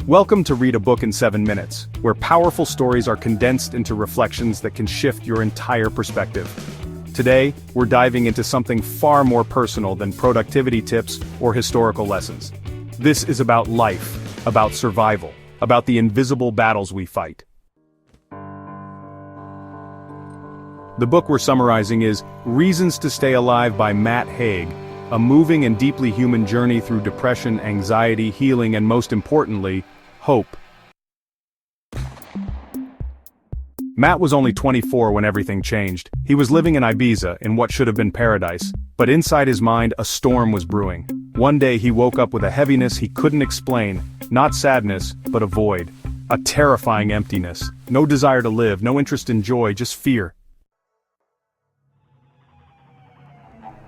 Welcome to Read a Book in 7 Minutes, where powerful stories are condensed into reflections that can shift your entire perspective. Today, we're diving into something far more personal than productivity tips or historical lessons. This is about life, about survival, about the invisible battles we fight. The book we're summarizing is Reasons to Stay Alive by Matt Haig, a moving and deeply human journey through depression, anxiety, healing, and most importantly, hope. Matt was only 24 when everything changed. He was living in Ibiza, in what should have been paradise, but inside his mind a storm was brewing. One day he woke up with a heaviness he couldn't explain, not sadness, but a void. A terrifying emptiness. No desire to live, no interest in joy, just fear.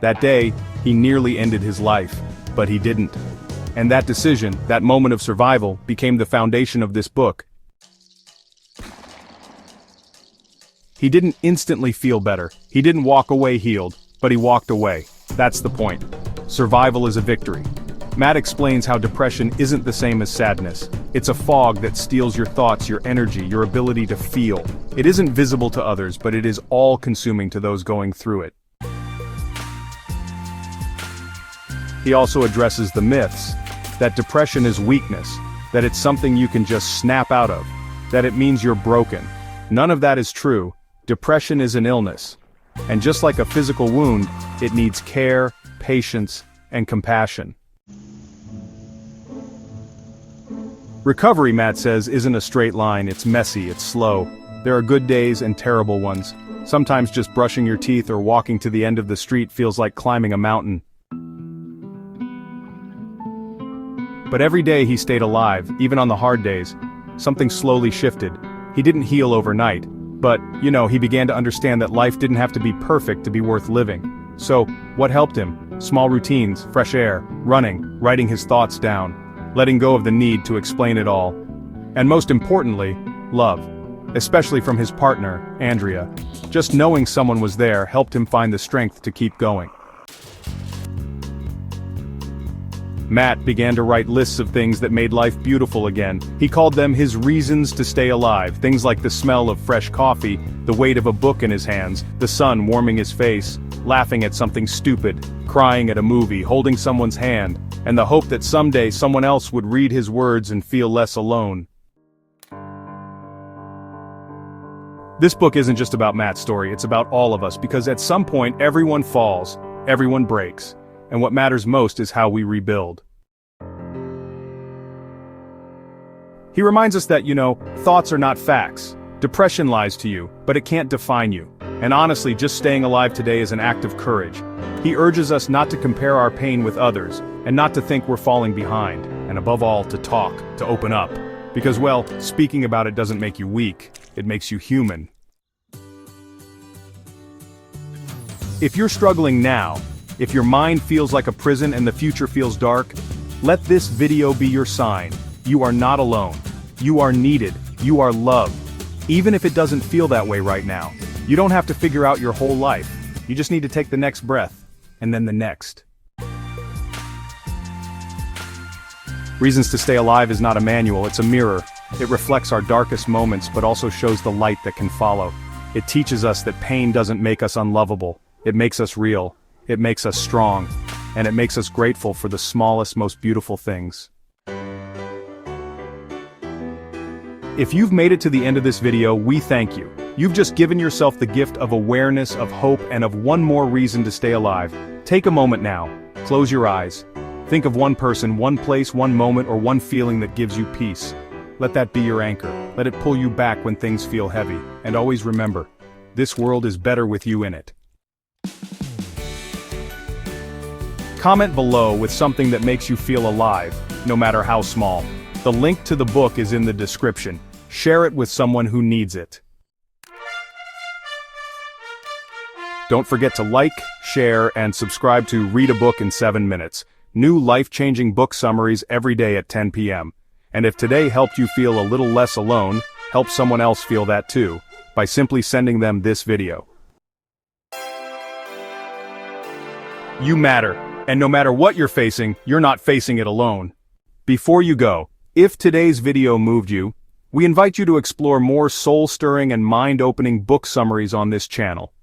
That day, he nearly ended his life, but he didn't. And that decision, that moment of survival, became the foundation of this book. He didn't instantly feel better. He didn't walk away healed, but he walked away. That's the point. Survival is a victory. Matt explains how depression isn't the same as sadness. It's a fog that steals your thoughts, your energy, your ability to feel. It isn't visible to others, but it is all-consuming to those going through it. He also addresses the myths, that depression is weakness, that it's something you can just snap out of, that it means you're broken. None of that is true. Depression is an illness. And just like a physical wound, it needs care, patience, and compassion. Recovery, Matt says, isn't a straight line. It's messy, it's slow. There are good days and terrible ones. Sometimes just brushing your teeth or walking to the end of the street feels like climbing a mountain. But every day he stayed alive, even on the hard days. Something slowly shifted. He didn't heal overnight, but, he began to understand that life didn't have to be perfect to be worth living. So, what helped him? Small routines, fresh air, running, writing his thoughts down, letting go of the need to explain it all. And most importantly, love. Especially from his partner, Andrea. Just knowing someone was there helped him find the strength to keep going. Matt began to write lists of things that made life beautiful again. He called them his reasons to stay alive, things like the smell of fresh coffee, the weight of a book in his hands, the sun warming his face, laughing at something stupid, crying at a movie, holding someone's hand, and the hope that someday someone else would read his words and feel less alone. This book isn't just about Matt's story, it's about all of us, because at some point everyone falls, everyone breaks. And what matters most is how we rebuild. He reminds us that, thoughts are not facts. Depression lies to you, but it can't define you. And honestly, just staying alive today is an act of courage. He urges us not to compare our pain with others, and not to think we're falling behind, and above all, to talk, to open up. Because, speaking about it doesn't make you weak, it makes you human. If you're struggling now, if your mind feels like a prison and the future feels dark, let this video be your sign. You are not alone. You are needed. You are loved. Even if it doesn't feel that way right now. You don't have to figure out your whole life. You just need to take the next breath, and then the next. Reasons to Stay Alive is not a manual, it's a mirror. It reflects our darkest moments but also shows the light that can follow. It teaches us that pain doesn't make us unlovable. It makes us real. It makes us strong, and it makes us grateful for the smallest, most beautiful things. If you've made it to the end of this video, we thank you. You've just given yourself the gift of awareness, of hope, and of one more reason to stay alive. Take a moment now. Close your eyes. Think of one person, one place, one moment, or one feeling that gives you peace. Let that be your anchor. Let it pull you back when things feel heavy. And always remember, this world is better with you in it. Comment below with something that makes you feel alive, no matter how small. The link to the book is in the description. Share it with someone who needs it. Don't forget to like, share, and subscribe to Read a Book in 7 Minutes. New life-changing book summaries every day at 10 p.m. And if today helped you feel a little less alone, help someone else feel that too, by simply sending them this video. You matter. And no matter what you're facing, you're not facing it alone. Before you go, If today's video moved you, we invite you to explore more soul-stirring and mind-opening book summaries on this channel.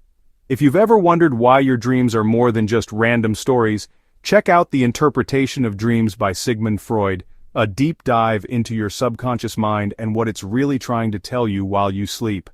If you've ever wondered why your dreams are more than just random stories, check out The Interpretation of Dreams by Sigmund Freud, a deep dive into your subconscious mind and what it's really trying to tell you while you sleep.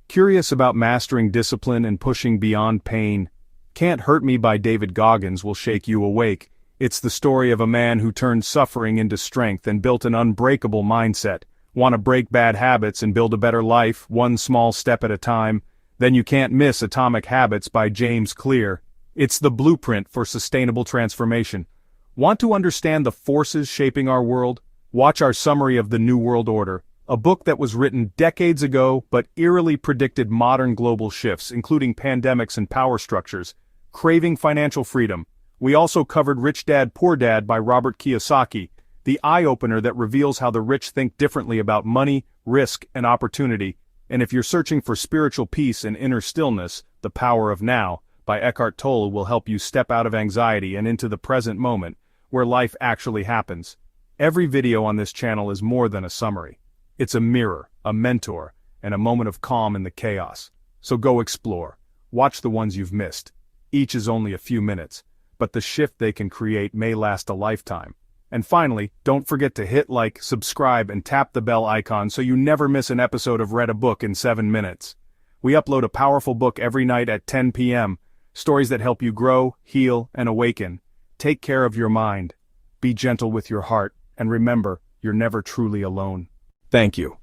Curious about mastering discipline and pushing beyond pain? Can't Hurt Me by David Goggins will shake you awake. It's the story of a man who turned suffering into strength and built an unbreakable mindset. Want to break bad habits and build a better life, one small step at a time? Then you can't miss Atomic Habits by James Clear. It's the blueprint for sustainable transformation. Want to understand the forces shaping our world? Watch our summary of The New World Order, a book that was written decades ago but eerily predicted modern global shifts, including pandemics and power structures. Craving Financial Freedom. We also covered Rich Dad Poor Dad by Robert Kiyosaki, the eye-opener that reveals how the rich think differently about money, risk, and opportunity. And if you're searching for spiritual peace and inner stillness, The Power of Now by Eckhart Tolle will help you step out of anxiety and into the present moment, where life actually happens. Every video on this channel is more than a summary. It's a mirror, a mentor, and a moment of calm in the chaos. So go explore. Watch the ones you've missed. Each is only a few minutes, but the shift they can create may last a lifetime. And finally, don't forget to hit like, subscribe, and tap the bell icon so you never miss an episode of Read a Book in 7 minutes. We upload a powerful book every night at 10 p.m., stories that help you grow, heal, and awaken. Take care of your mind. Be gentle with your heart, and remember, you're never truly alone. Thank you.